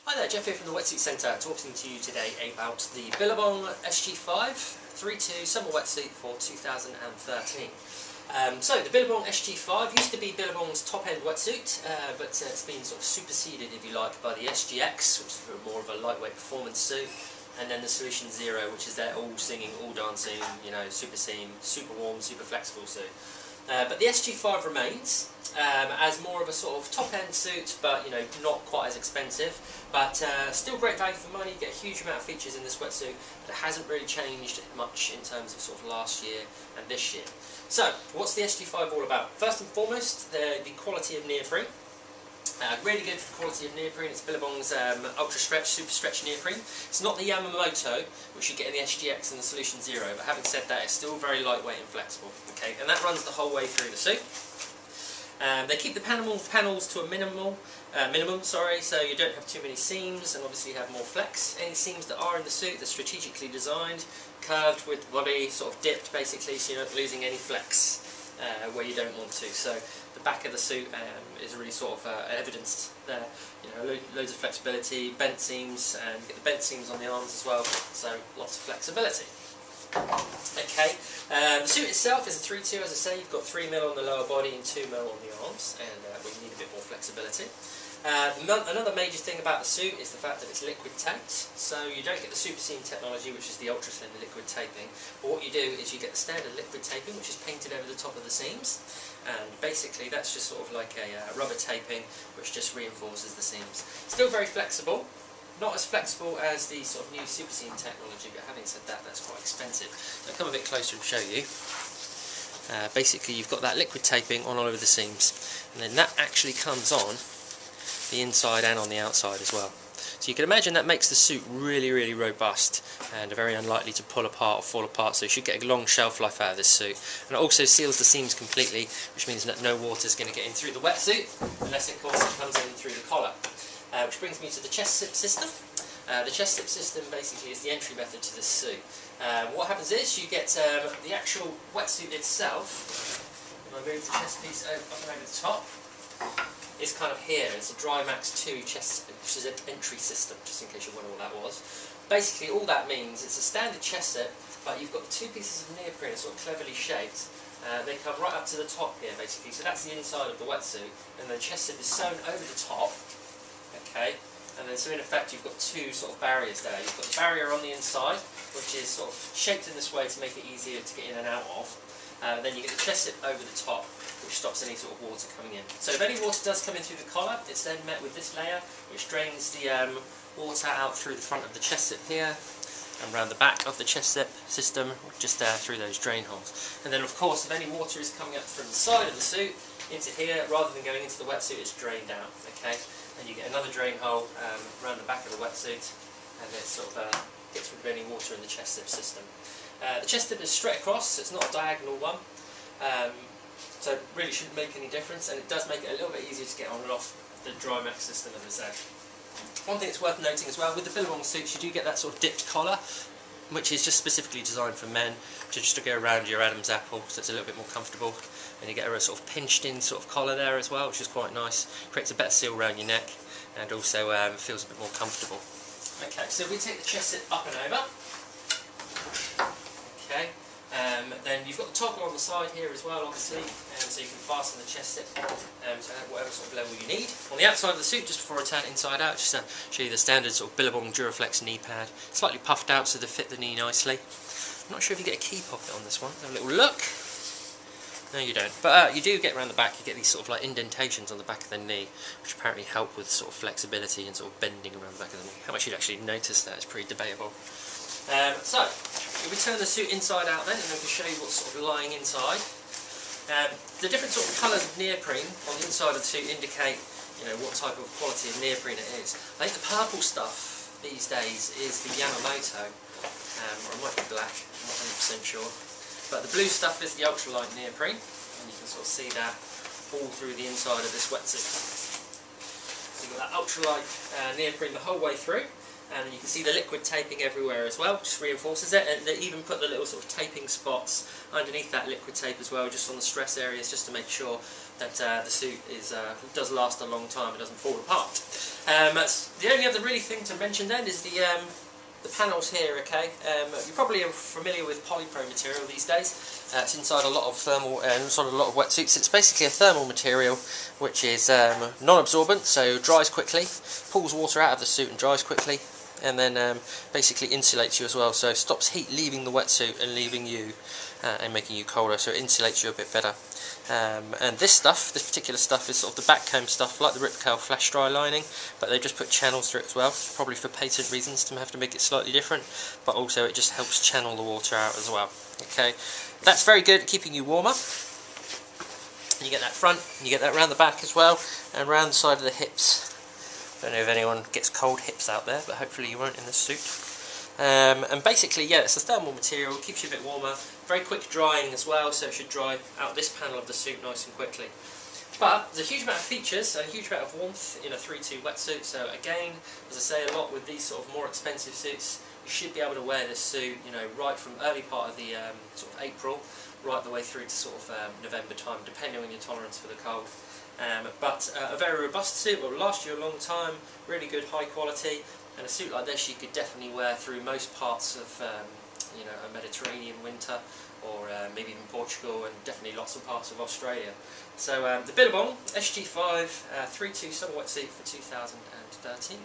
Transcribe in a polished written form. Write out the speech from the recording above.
Hi there, Jeff here from the Wetsuit Centre, talking to you today about the Billabong SG5 3-2 summer wetsuit for 2013. So the Billabong SG5 used to be Billabong's top-end wetsuit, but it's been sort of superseded, if you like, by the SGX, which is more of a lightweight performance suit, and then the Solution Zero, which is their all-singing, all-dancing, you know, super seam, super warm, super flexible suit. But the SG5 remains as more of a sort of top-end suit, but you know, not quite as expensive, but still great value for money. You get a huge amount of features in this wetsuit, but it hasn't really changed much in terms of sort of last year and this year. So, what's the SG5 all about? First and foremost, the quality of neoprene. Really good for the quality of neoprene. It's Billabong's ultra stretch, super stretch neoprene. It's not the Yamamoto, which you get in the SGX and the Solution Zero, but having said that, it's still very lightweight and flexible. Okay, and that runs the whole way through the suit. They keep the panels to a minimum, so you don't have too many seams, and obviously you have more flex. Any seams that are in the suit, they're strategically designed, curved with the body, sort of dipped basically, so you're not losing any flex where you don't want to. So the back of the suit is really sort of evidenced there. You know, loads of flexibility, bent seams, and you get the bent seams on the arms as well, so lots of flexibility. Okay, the suit itself is a 3-2, as I say. You've got 3mm on the lower body and 2mm on the arms, and we need a bit more flexibility. Another major thing about the suit is the fact that it's liquid taped, so you don't get the super seam technology, which is the ultra thin liquid taping, but what you do is you get the standard liquid taping, which is painted over the top of the seams, and basically that's just sort of like a rubber taping which just reinforces the seams. Still very flexible. Not as flexible as the sort of new super seam technology, but having said that, that's quite expensive. So I'll come a bit closer and show you. Basically, you've got that liquid taping on all over the seams, and then that actually comes on the inside and on the outside as well. So you can imagine that makes the suit really, really robust and very unlikely to pull apart or fall apart, so you should get a long shelf life out of this suit. And it also seals the seams completely, which means that no water is going to get in through the wetsuit, unless of course it comes in through the collar. Which brings me to the chest zip system. The chest zip system basically is the entry method to this suit. What happens is you get the actual wetsuit itself. If I move the chest piece up and over the top, it's kind of here. It's a Drymax 2 chest, which is an entry system, just in case you wonder what that was. Basically, all that means it's a standard chest zip, but you've got the two pieces of neoprene sort of cleverly shaped. They come right up to the top here, basically. So that's the inside of the wetsuit, and the chest zip is sewn over the top. Okay, and then so in effect you've got two sort of barriers there. You've got the barrier on the inside, which is sort of shaped in this way to make it easier to get in and out of. Then you get the chest zip over the top, which stops any sort of water coming in. So if any water does come in through the collar, it's then met with this layer, which drains the water out through the front of the chest zip here, and around the back of the chest zip system, just there through those drain holes. And then of course, if any water is coming up from the side of the suit into here, rather than going into the wetsuit, it's drained out. Okay. And you get another drain hole around the back of the wetsuit, and it sort of gets rid of any water in the chest zip system. The chest zip is straight across, so it's not a diagonal one, so it really shouldn't make any difference, and it does make it a little bit easier to get on and off the Drymax system, as I said. One thing that's worth noting as well, with the Billabong suits you do get that sort of dipped collar, which is just specifically designed for men, just to go around your Adam's apple, so it's a little bit more comfortable. And you get a sort of pinched in sort of collar there as well, which is quite nice. Creates a better seal around your neck, and also feels a bit more comfortable. Okay, so we take the chest zip up and over. Okay, then you've got the toggle on the side here as well, obviously, so you can fasten the chest zip to whatever sort of level you need. On the outside of the suit, just before I turn it inside out, just to show you the standard sort of Billabong Duraflex knee pad. Slightly puffed out so they fit the knee nicely. I'm not sure if you get a key pocket on this one. Have a little look. No, you don't. But you do get around the back, you get these sort of like indentations on the back of the knee, which apparently help with sort of flexibility and sort of bending around the back of the knee. How much you'd actually notice that is pretty debatable. So, if we turn the suit inside out then, and I can show you what's sort of lying inside. The different sort of colours of neoprene on the inside of the suit indicate, you know, what type of quality of neoprene it is. I think the purple stuff these days is the Yamamoto, or it might be black, I'm not 100% sure. But the blue stuff is the ultralight neoprene, and you can sort of see that all through the inside of this wetsuit. So you've got that ultralight neoprene the whole way through, and you can see the liquid taping everywhere as well, just reinforces it, and they even put the little sort of taping spots underneath that liquid tape as well, just on the stress areas, just to make sure that the suit does last a long time, it doesn't fall apart. The only other really thing to mention then is the panels here. Okay, you probably are familiar with polypro material these days. It's inside a lot of thermal, inside a lot of wetsuits. It's basically a thermal material which is non-absorbent, so dries quickly, pulls water out of the suit and dries quickly, and then basically insulates you as well. So stops heat leaving the wetsuit and leaving you and making you colder. So it insulates you a bit better. And this particular stuff is sort of the backcomb stuff, like the Ripcal flash dry lining, but they just put channels through it as well, probably for patent reasons to have to make it slightly different, but also it just helps channel the water out as well. Okay, that's very good at keeping you warmer. You get that front, and you get that around the back as well, and around the side of the hips. Don't know if anyone gets cold hips out there, but hopefully you won't in this suit. And basically, yeah, it's a thermal material, keeps you a bit warmer, very quick drying as well, so it should dry out this panel of the suit nice and quickly. But there's a huge amount of features and a huge amount of warmth in a 3-2 wetsuit, so again, as I say a lot with these sort of more expensive suits, you should be able to wear this suit, you know, right from early part of the sort of April, right the way through to sort of November time, depending on your tolerance for the cold. But a very robust suit, will last you a long time, really good high quality, and a suit like this you could definitely wear through most parts of you know, a Mediterranean winter, or maybe even Portugal, and definitely lots of parts of Australia. So the Billabong SG5 3-2 summer wetsuit for 2013.